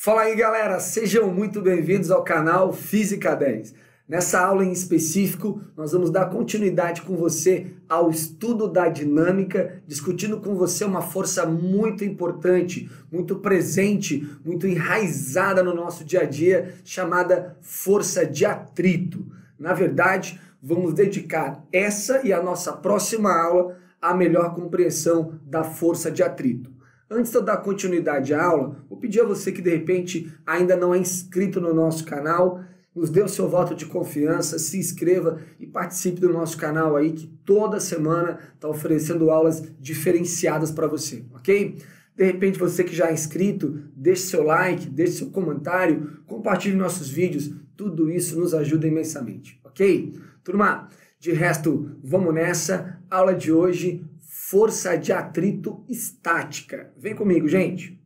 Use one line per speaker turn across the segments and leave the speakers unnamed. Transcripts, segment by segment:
Fala aí, galera, sejam muito bem-vindos ao canal Física 10. Nessa aula em específico, nós vamos dar continuidade com você ao estudo da dinâmica, discutindo com você uma força muito importante, muito presente, muito enraizada no nosso dia a dia, chamada força de atrito. Na verdade, vamos dedicar essa e a nossa próxima aula à melhor compreensão da força de atrito. Antes de eu dar continuidade à aula, vou pedir a você que de repente ainda não é inscrito no nosso canal, nos dê o seu voto de confiança, se inscreva e participe do nosso canal aí, que toda semana está oferecendo aulas diferenciadas para você, ok? De repente você que já é inscrito, deixe seu like, deixe seu comentário, compartilhe nossos vídeos, tudo isso nos ajuda imensamente, ok? Turma, de resto, vamos nessa, aula de hoje, força de atrito estática. Vem comigo, gente.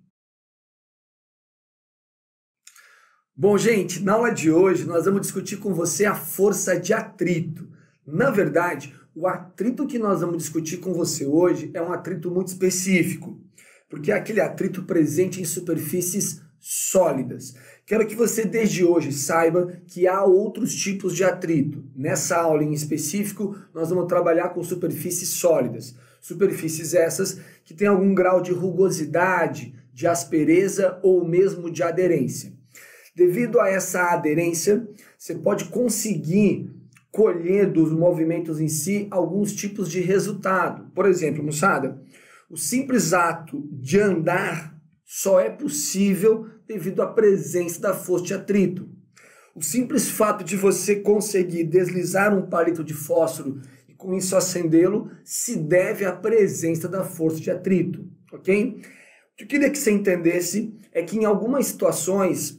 Bom, gente, na aula de hoje nós vamos discutir com você a força de atrito. Na verdade, o atrito que nós vamos discutir com você hoje é um atrito muito específico, porque é aquele atrito presente em superfícies sólidas. Quero que você desde hoje saiba que há outros tipos de atrito. Nessa aula em específico, nós vamos trabalhar com superfícies sólidas. Superfícies essas que têm algum grau de rugosidade, de aspereza ou mesmo de aderência. Devido a essa aderência, você pode conseguir colher dos movimentos em si alguns tipos de resultado. Por exemplo, moçada, o simples ato de andar só é possível devido à presença da força de atrito. O simples fato de você conseguir deslizar um palito de fósforo e com isso acendê-lo se deve à presença da força de atrito, ok? O que eu queria que você entendesse é que em algumas situações,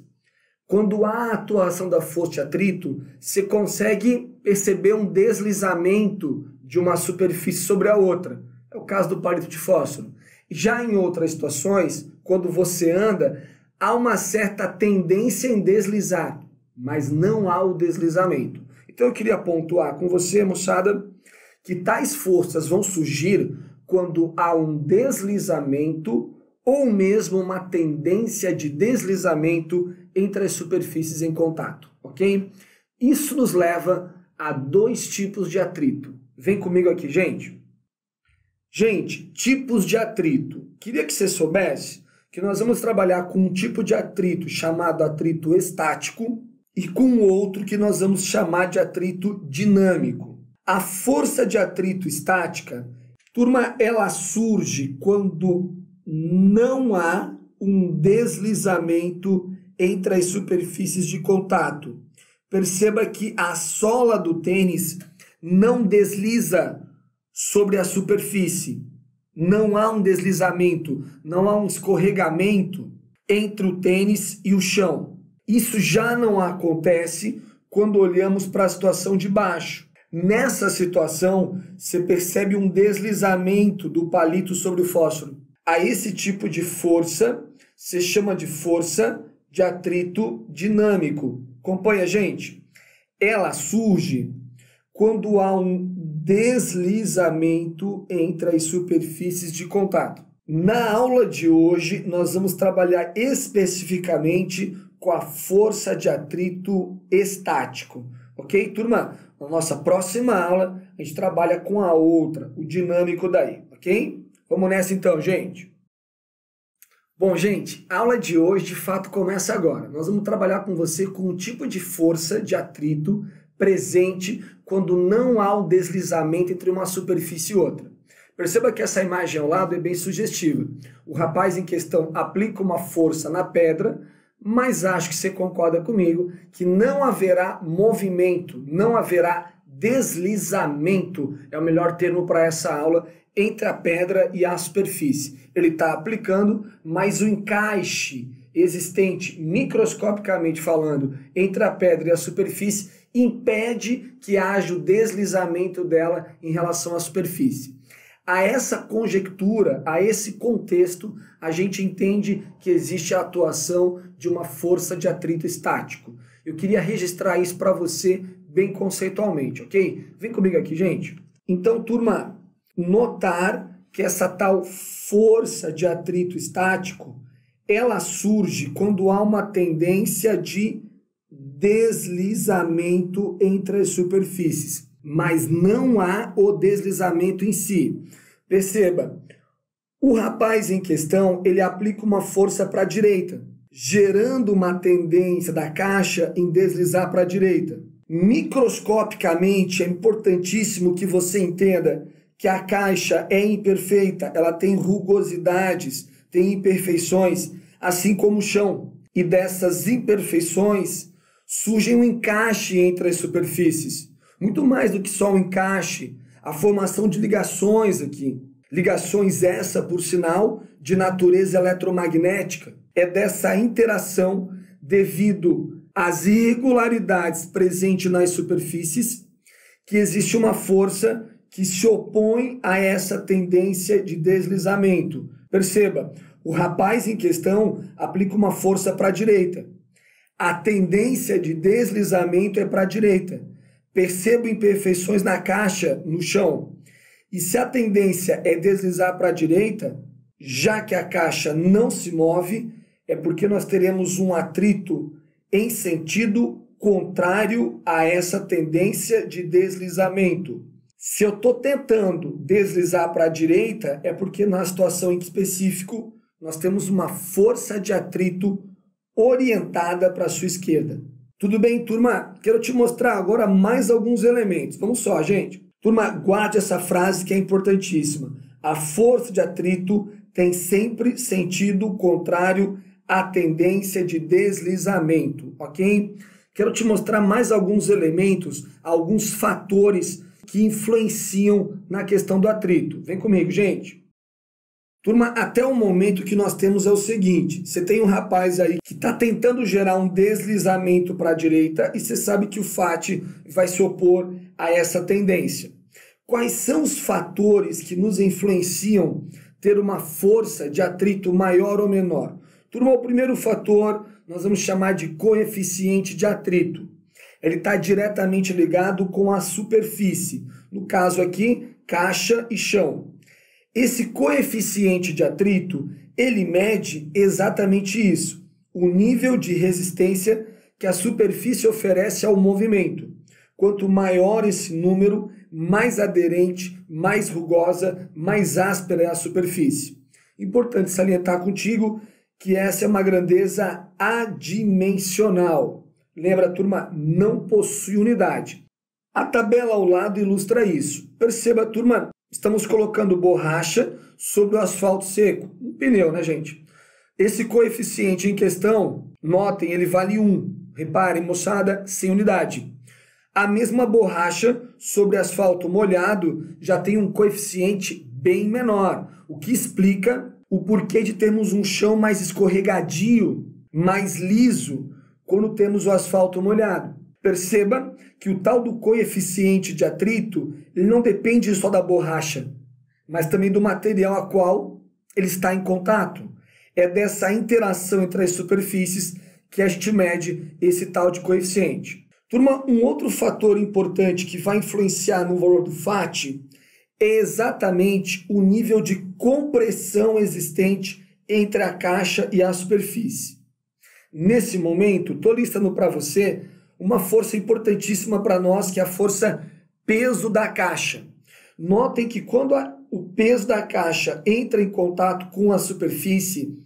quando há a atuação da força de atrito, você consegue perceber um deslizamento de uma superfície sobre a outra. É o caso do palito de fósforo. Já em outras situações, quando você anda, há uma certa tendência em deslizar, mas não há o deslizamento. Então eu queria pontuar com você, moçada, que tais forças vão surgir quando há um deslizamento ou mesmo uma tendência de deslizamento entre as superfícies em contato, ok? Isso nos leva a dois tipos de atrito. Vem comigo aqui, gente. Gente, tipos de atrito. Queria que você soubesse que nós vamos trabalhar com um tipo de atrito chamado atrito estático e com outro que nós vamos chamar de atrito dinâmico. A força de atrito estática, turma, ela surge quando não há um deslizamento entre as superfícies de contato. Perceba que a sola do tênis não desliza sobre a superfície. Não há um deslizamento, não há um escorregamento entre o tênis e o chão. Isso já não acontece quando olhamos para a situação de baixo. Nessa situação, você percebe um deslizamento do palito sobre o fósforo. A esse tipo de força se chama de força de atrito dinâmico. Acompanha, gente? Ela surge quando há um deslizamento entre as superfícies de contato. Na aula de hoje, nós vamos trabalhar especificamente com a força de atrito estático. Ok, turma? Na nossa próxima aula, a gente trabalha com a outra, o dinâmico daí, ok? Vamos nessa então, gente. Bom, gente, a aula de hoje de fato começa agora. Nós vamos trabalhar com você com um tipo de força de atrito presente quando não há o deslizamento entre uma superfície e outra. Perceba que essa imagem ao lado é bem sugestiva. O rapaz em questão aplica uma força na pedra, mas acho que você concorda comigo que não haverá movimento, não haverá deslizamento, é o melhor termo para essa aula, entre a pedra e a superfície. Ele está aplicando, mas o encaixe existente, microscopicamente falando, entre a pedra e a superfície, impede que haja o deslizamento dela em relação à superfície. A essa conjectura, a esse contexto, a gente entende que existe a atuação de uma força de atrito estático. Eu queria registrar isso para você bem conceitualmente, ok? Vem comigo aqui, gente. Então, turma, notar que essa tal força de atrito estático, ela surge quando há uma tendência de deslizamento entre as superfícies, mas não há o deslizamento em si. Perceba, o rapaz em questão, ele aplica uma força para a direita, gerando uma tendência da caixa em deslizar para a direita. Microscopicamente, é importantíssimo que você entenda que a caixa é imperfeita, ela tem rugosidades, tem imperfeições, assim como o chão. E dessas imperfeições surge um encaixe entre as superfícies. Muito mais do que só um encaixe, a formação de ligações aqui. Ligações essa, por sinal, de natureza eletromagnética. É dessa interação devido às irregularidades presentes nas superfícies que existe uma força que se opõe a essa tendência de deslizamento. Perceba, o rapaz em questão aplica uma força para a direita. A tendência de deslizamento é para a direita. Perceba imperfeições na caixa, no chão. E se a tendência é deslizar para a direita, já que a caixa não se move, é porque nós teremos um atrito em sentido contrário a essa tendência de deslizamento. Se eu estou tentando deslizar para a direita, é porque na situação em específico nós temos uma força de atrito orientada para a sua esquerda. Tudo bem, turma? Quero te mostrar agora mais alguns elementos. Vamos só, gente. Turma, guarde essa frase que é importantíssima. A força de atrito tem sempre sentido contrário à tendência de deslizamento, ok? Quero te mostrar mais alguns elementos, alguns fatores que influenciam na questão do atrito. Vem comigo, gente. Turma, até o momento que nós temos é o seguinte, você tem um rapaz aí que está tentando gerar um deslizamento para a direita e você sabe que o FAT vai se opor a essa tendência. Quais são os fatores que nos influenciam ter uma força de atrito maior ou menor? Turma, o primeiro fator nós vamos chamar de coeficiente de atrito. Ele está diretamente ligado com a superfície, no caso aqui, caixa e chão. Esse coeficiente de atrito, ele mede exatamente isso, o nível de resistência que a superfície oferece ao movimento. Quanto maior esse número, mais aderente, mais rugosa, mais áspera é a superfície. Importante salientar contigo que essa é uma grandeza adimensional. Lembra, turma, não possui unidade. A tabela ao lado ilustra isso. Perceba, turma, estamos colocando borracha sobre o asfalto seco. Um pneu, né, gente? Esse coeficiente em questão, notem, ele vale 1. Reparem, moçada, sem unidade. A mesma borracha sobre asfalto molhado já tem um coeficiente bem menor, o que explica o porquê de termos um chão mais escorregadio, mais liso, quando temos o asfalto molhado. Perceba que o tal do coeficiente de atrito, ele não depende só da borracha, mas também do material a qual ele está em contato. É dessa interação entre as superfícies que a gente mede esse tal de coeficiente. Turma, um outro fator importante que vai influenciar no valor do FAT é exatamente o nível de compressão existente entre a caixa e a superfície. Nesse momento, estou listando para você uma força importantíssima para nós, que é a força peso da caixa. Notem que quando o peso da caixa entra em contato com a superfície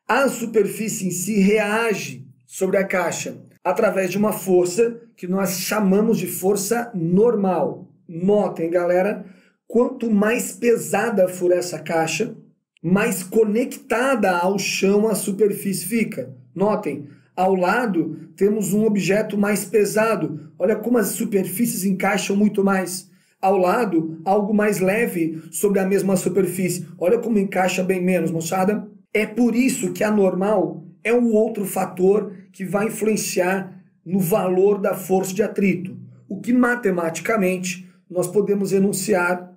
em si reage sobre a caixa através de uma força que nós chamamos de força normal. Notem, galera, quanto mais pesada for essa caixa, mais conectada ao chão a superfície fica. Notem, ao lado temos um objeto mais pesado. Olha como as superfícies encaixam muito mais. Ao lado, algo mais leve sobre a mesma superfície. Olha como encaixa bem menos, moçada. É por isso que a normal é um outro fator que vai influenciar no valor da força de atrito, o que matematicamente nós podemos enunciar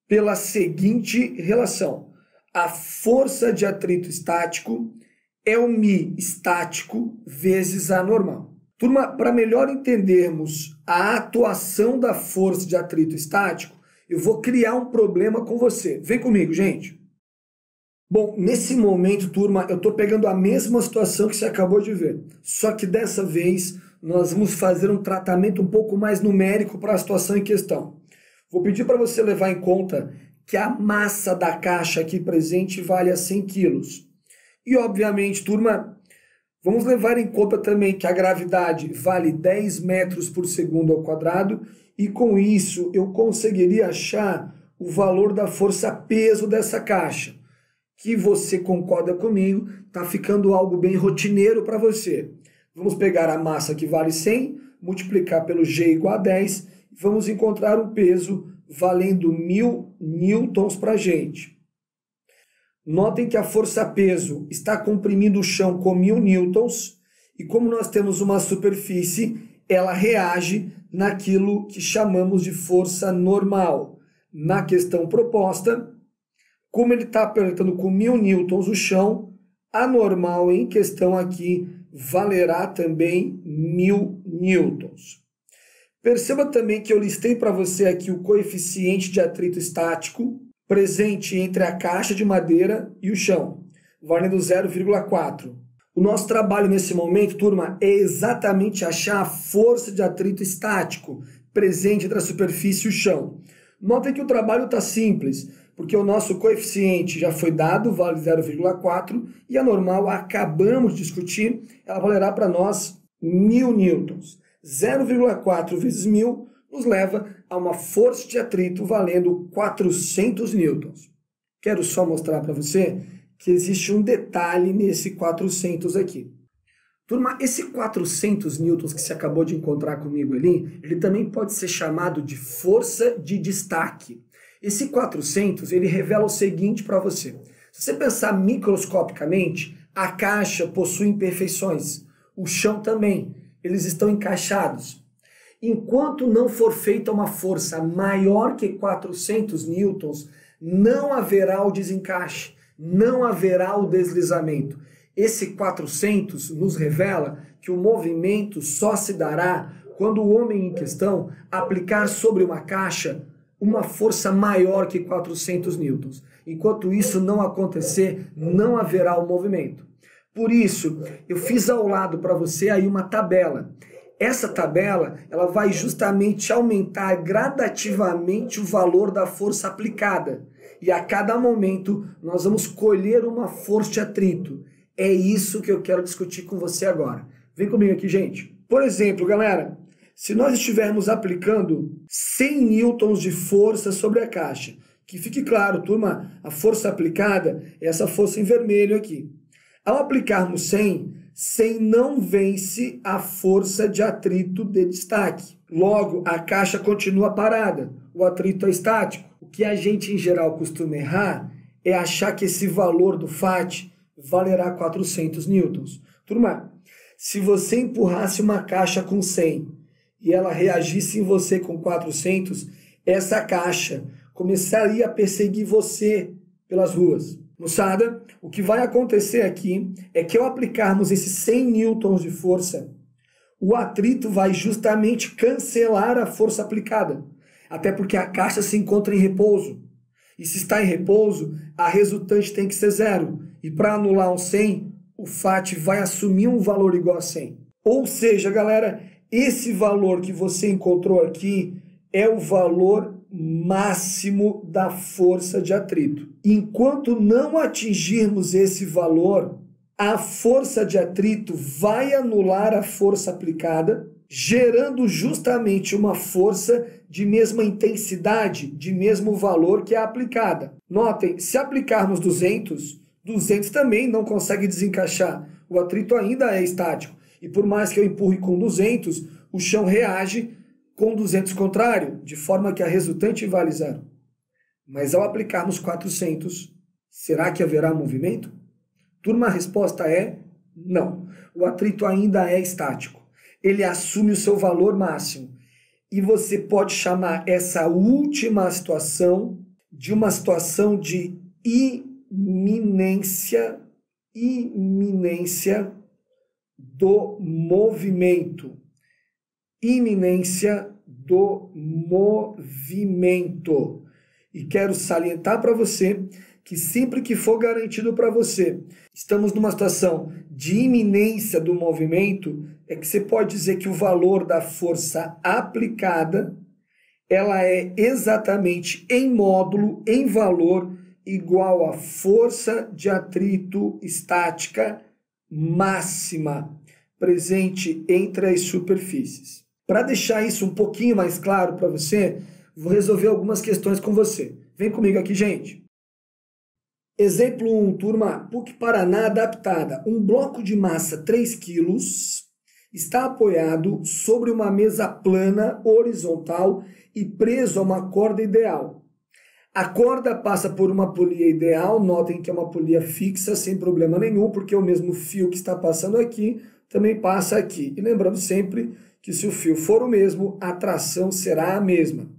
pela seguinte relação. A força de atrito estático é o μ estático vezes a normal. Turma, para melhor entendermos a atuação da força de atrito estático, eu vou criar um problema com você. Vem comigo, gente. Bom, nesse momento, turma, eu estou pegando a mesma situação que você acabou de ver. Só que dessa vez nós vamos fazer um tratamento um pouco mais numérico para a situação em questão. Vou pedir para você levar em conta que a massa da caixa aqui presente vale a 100 quilos. E, obviamente, turma, vamos levar em conta também que a gravidade vale 10 metros por segundo ao quadrado e, com isso, eu conseguiria achar o valor da força-peso dessa caixa, que você concorda comigo, está ficando algo bem rotineiro para você. Vamos pegar a massa que vale 100, multiplicar pelo G igual a 10, e vamos encontrar um peso valendo 1000 newtons para a gente. Notem que a força-peso está comprimindo o chão com 1000 newtons, e como nós temos uma superfície, ela reage naquilo que chamamos de força normal. Na questão proposta, como ele está apertando com 1000 newtons o chão, a normal em questão aqui valerá também 1000 newtons. Perceba também que eu listei para você aqui o coeficiente de atrito estático presente entre a caixa de madeira e o chão, valendo 0,4. O nosso trabalho nesse momento, turma, é exatamente achar a força de atrito estático presente entre a superfície e o chão. Notem que o trabalho está simples, porque o nosso coeficiente já foi dado, vale 0,4, e a normal, acabamos de discutir, ela valerá para nós 1000 newtons. 0,4 vezes 1000 nos leva a uma força de atrito valendo 400 newtons. Quero só mostrar para você que existe um detalhe nesse 400 aqui. Turma, esse 400 newtons que você acabou de encontrar comigo ali, ele também pode ser chamado de força de destaque. Esse 400, ele revela o seguinte para você. Se você pensar microscopicamente, a caixa possui imperfeições, o chão também, eles estão encaixados. Enquanto não for feita uma força maior que 400 newtons, não haverá o desencaixe, não haverá o deslizamento. Esse 400 nos revela que o movimento só se dará quando o homem em questão aplicar sobre uma caixa uma força maior que 400 newtons. Enquanto isso não acontecer, não haverá o movimento. Por isso, eu fiz ao lado para você aí uma tabela. Essa tabela, ela vai justamente aumentar gradativamente o valor da força aplicada. E a cada momento, nós vamos colher uma força de atrito. É isso que eu quero discutir com você agora. Vem comigo aqui, gente. Por exemplo, galera, se nós estivermos aplicando 100 newtons de força sobre a caixa, que fique claro, turma, a força aplicada é essa força em vermelho aqui. Ao aplicarmos 100, 100 não vence a força de atrito de destaque. Logo, a caixa continua parada, o atrito é estático. O que a gente, em geral, costuma errar é achar que esse valor do FAT valerá 400 newtons. Turma, se você empurrasse uma caixa com 100 e ela reagisse em você com 400, essa caixa começaria a perseguir você pelas ruas. Moçada, o que vai acontecer aqui é que ao aplicarmos esses 100 newtons de força, o atrito vai justamente cancelar a força aplicada, até porque a caixa se encontra em repouso. E se está em repouso, a resultante tem que ser zero. E para anular um 100, o FAT vai assumir um valor igual a 100. Ou seja, galera, esse valor que você encontrou aqui é o valor máximo da força de atrito. Enquanto não atingirmos esse valor, a força de atrito vai anular a força aplicada, gerando justamente uma força de mesma intensidade, de mesmo valor que a aplicada. Notem, se aplicarmos 200, 200 também não consegue desencaixar. O atrito ainda é estático. E por mais que eu empurre com 200, o chão reage com 200 contrário, de forma que a resultante vale zero. Mas ao aplicarmos 400, será que haverá movimento? Turma, a resposta é não. O atrito ainda é estático. Ele assume o seu valor máximo. E você pode chamar essa última situação de uma situação de iminência do movimento. Iminência do movimento. E quero salientar para você que sempre que for garantido para você, estamos numa situação de iminência do movimento, é que você pode dizer que o valor da força aplicada, ela é exatamente em módulo, em valor, igual à força de atrito estática máxima presente entre as superfícies. Para deixar isso um pouquinho mais claro para você, vou resolver algumas questões com você. Vem comigo aqui, gente. Exemplo 1, turma, PUC Paraná adaptada. Um bloco de massa 3 kg está apoiado sobre uma mesa plana, horizontal e preso a uma corda ideal. A corda passa por uma polia ideal, notem que é uma polia fixa, sem problema nenhum, porque o mesmo fio que está passando aqui também passa aqui. E lembrando sempre que se o fio for o mesmo, a tração será a mesma.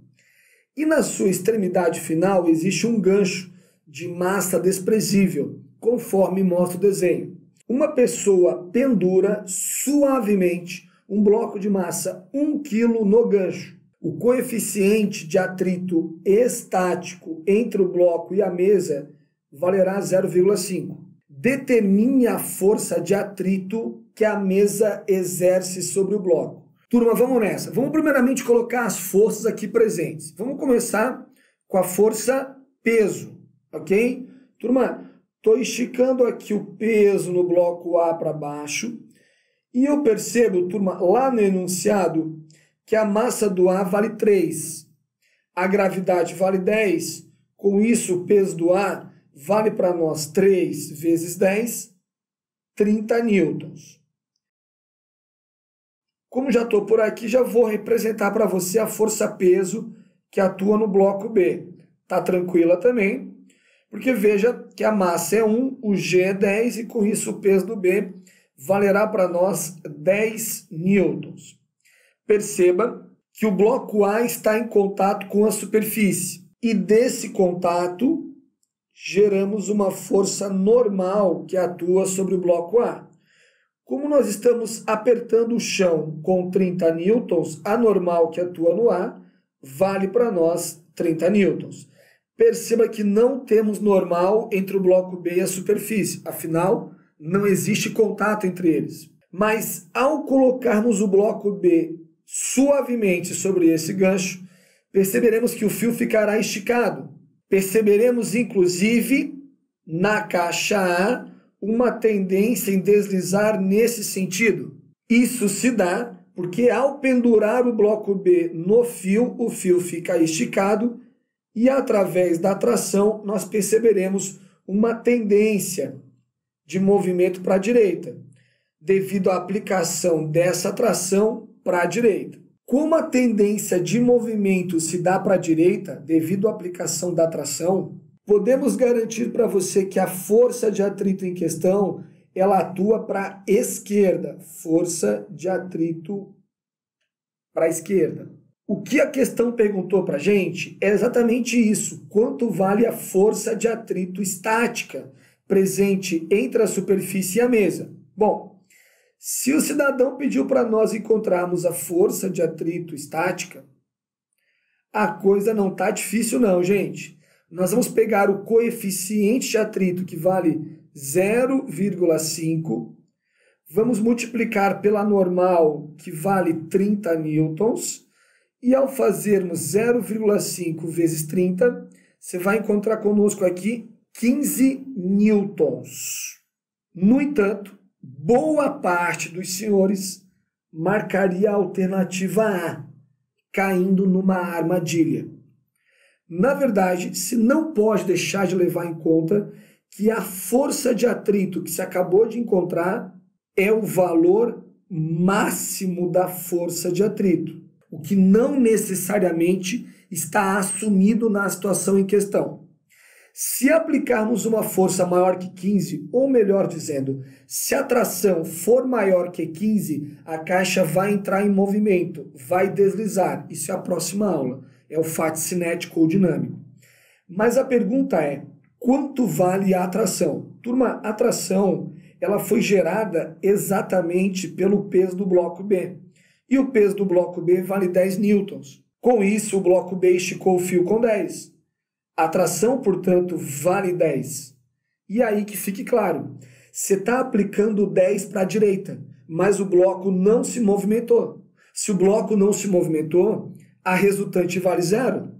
E na sua extremidade final existe um gancho de massa desprezível, conforme mostra o desenho. Uma pessoa pendura suavemente um bloco de massa 1 kg no gancho. O coeficiente de atrito estático entre o bloco e a mesa valerá 0,5. Determine a força de atrito que a mesa exerce sobre o bloco. Turma, vamos nessa. Vamos primeiramente colocar as forças aqui presentes. Vamos começar com a força peso, ok? Turma, estou esticando aqui o peso no bloco A para baixo e eu percebo, turma, lá no enunciado, que a massa do A vale 3, a gravidade vale 10, com isso o peso do A vale para nós 3 vezes 10, 30 newtons. Como já estou por aqui, já vou representar para você a força-peso que atua no bloco B. Tá tranquila também, porque veja que a massa é 1, o G é 10 e com isso o peso do B valerá para nós 10 newtons. Perceba que o bloco A está em contato com a superfície e desse contato geramos uma força normal que atua sobre o bloco A. Como nós estamos apertando o chão com 30 newtons, a normal que atua no A vale para nós 30 newtons. Perceba que não temos normal entre o bloco B e a superfície, afinal, não existe contato entre eles. Mas ao colocarmos o bloco B suavemente sobre esse gancho, perceberemos que o fio ficará esticado. Perceberemos, inclusive, na caixa A, uma tendência em deslizar nesse sentido. Isso se dá porque ao pendurar o bloco B no fio, o fio fica esticado e através da tração nós perceberemos uma tendência de movimento para a direita, devido à aplicação dessa tração para a direita. Como a tendência de movimento se dá para a direita, devido à aplicação da tração, podemos garantir para você que a força de atrito em questão, ela atua para a esquerda. Força de atrito para a esquerda. O que a questão perguntou para a gente é exatamente isso. Quanto vale a força de atrito estática presente entre a superfície e a mesa? Bom, se o cidadão pediu para nós encontrarmos a força de atrito estática, a coisa não está difícil não, gente. Nós vamos pegar o coeficiente de atrito, que vale 0,5, vamos multiplicar pela normal, que vale 30 newtons, e ao fazermos 0,5 vezes 30, você vai encontrar conosco aqui 15 newtons. No entanto, boa parte dos senhores marcaria a alternativa A, caindo numa armadilha. Na verdade, se não pode deixar de levar em conta que a força de atrito que se acabou de encontrar é o valor máximo da força de atrito, o que não necessariamente está assumido na situação em questão. Se aplicarmos uma força maior que 15, ou melhor dizendo, se a tração for maior que 15, a caixa vai entrar em movimento, vai deslizar. Isso é a próxima aula, é o fato cinético ou dinâmico. Mas a pergunta é, quanto vale a atração? Turma, a atração ela foi gerada exatamente pelo peso do bloco B. E o peso do bloco B vale 10 newtons. Com isso, o bloco B esticou o fio com 10. A tração, portanto, vale 10. E aí que fique claro, você está aplicando 10 para a direita, mas o bloco não se movimentou. Se o bloco não se movimentou, a resultante vale 0.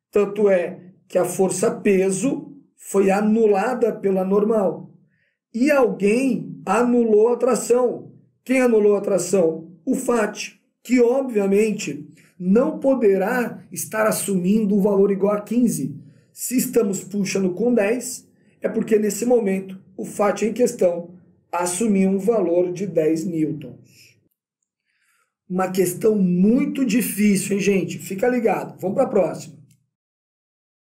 Tanto é que a força peso foi anulada pela normal. E alguém anulou a tração. Quem anulou a tração? O FAT, que obviamente não poderá estar assumindo um valor igual a 15. Se estamos puxando com 10, é porque nesse momento o FAT em questão assumiu um valor de 10 newtons. Uma questão muito difícil, hein, gente? Fica ligado. Vamos para a próxima.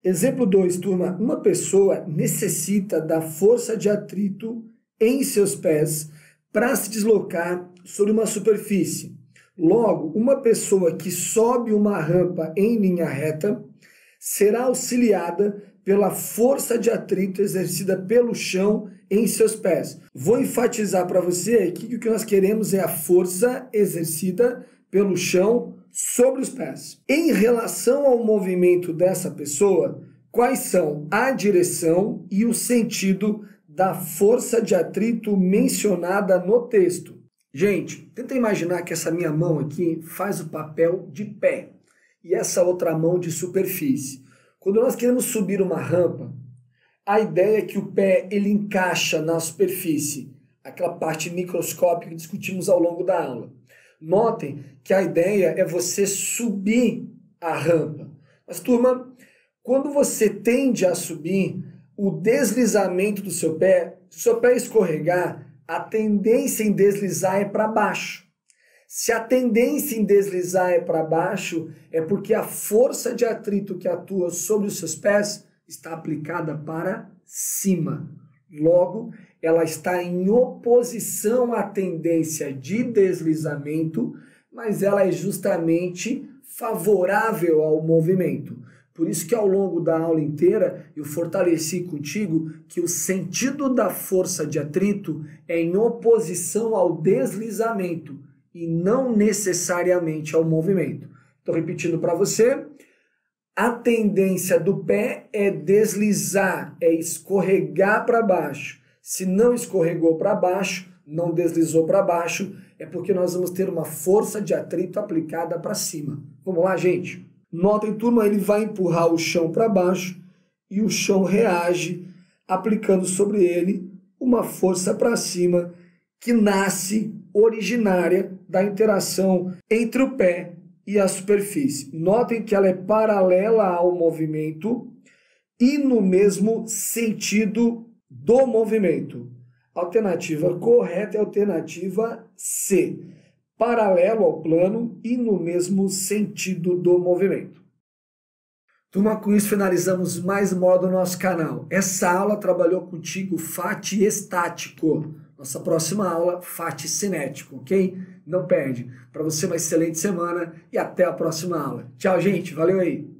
Exemplo 2, turma. Uma pessoa necessita da força de atrito em seus pés para se deslocar sobre uma superfície. Logo, uma pessoa que sobe uma rampa em linha reta será auxiliada pela força de atrito exercida pelo chão em seus pés. Vou enfatizar para você que o que nós queremos é a força exercida pelo chão sobre os pés. Em relação ao movimento dessa pessoa, quais são a direção e o sentido da força de atrito mencionada no texto? Gente, tenta imaginar que essa minha mão aqui faz o papel de pé e essa outra mão de superfície. Quando nós queremos subir uma rampa, a ideia é que o pé ele encaixa na superfície, aquela parte microscópica que discutimos ao longo da aula. Notem que a ideia é você subir a rampa. Mas, turma, quando você tende a subir, o deslizamento do seu pé, se o seu pé escorregar, a tendência em deslizar é para baixo. Se a tendência em deslizar é para baixo, é porque a força de atrito que atua sobre os seus pés está aplicada para cima. Logo, ela está em oposição à tendência de deslizamento, mas ela é justamente favorável ao movimento. Por isso que ao longo da aula inteira eu fortaleci contigo que o sentido da força de atrito é em oposição ao deslizamento e não necessariamente ao movimento. Estou repetindo para você, a tendência do pé é deslizar, é escorregar para baixo. Se não escorregou para baixo, não deslizou para baixo, é porque nós vamos ter uma força de atrito aplicada para cima. Vamos lá, gente? Notem, turma, ele vai empurrar o chão para baixo e o chão reage, aplicando sobre ele uma força para cima que nasce originária da interação entre o pé e a superfície. Notem que ela é paralela ao movimento e no mesmo sentido do movimento. Alternativa correta é a alternativa C. Paralelo ao plano e no mesmo sentido do movimento. Turma, com isso finalizamos mais uma aula do nosso canal. Essa aula trabalhou contigo FAT estático. Nossa próxima aula, FAT cinético, ok? Não perde. Para você, uma excelente semana e até a próxima aula. Tchau, gente. Valeu aí.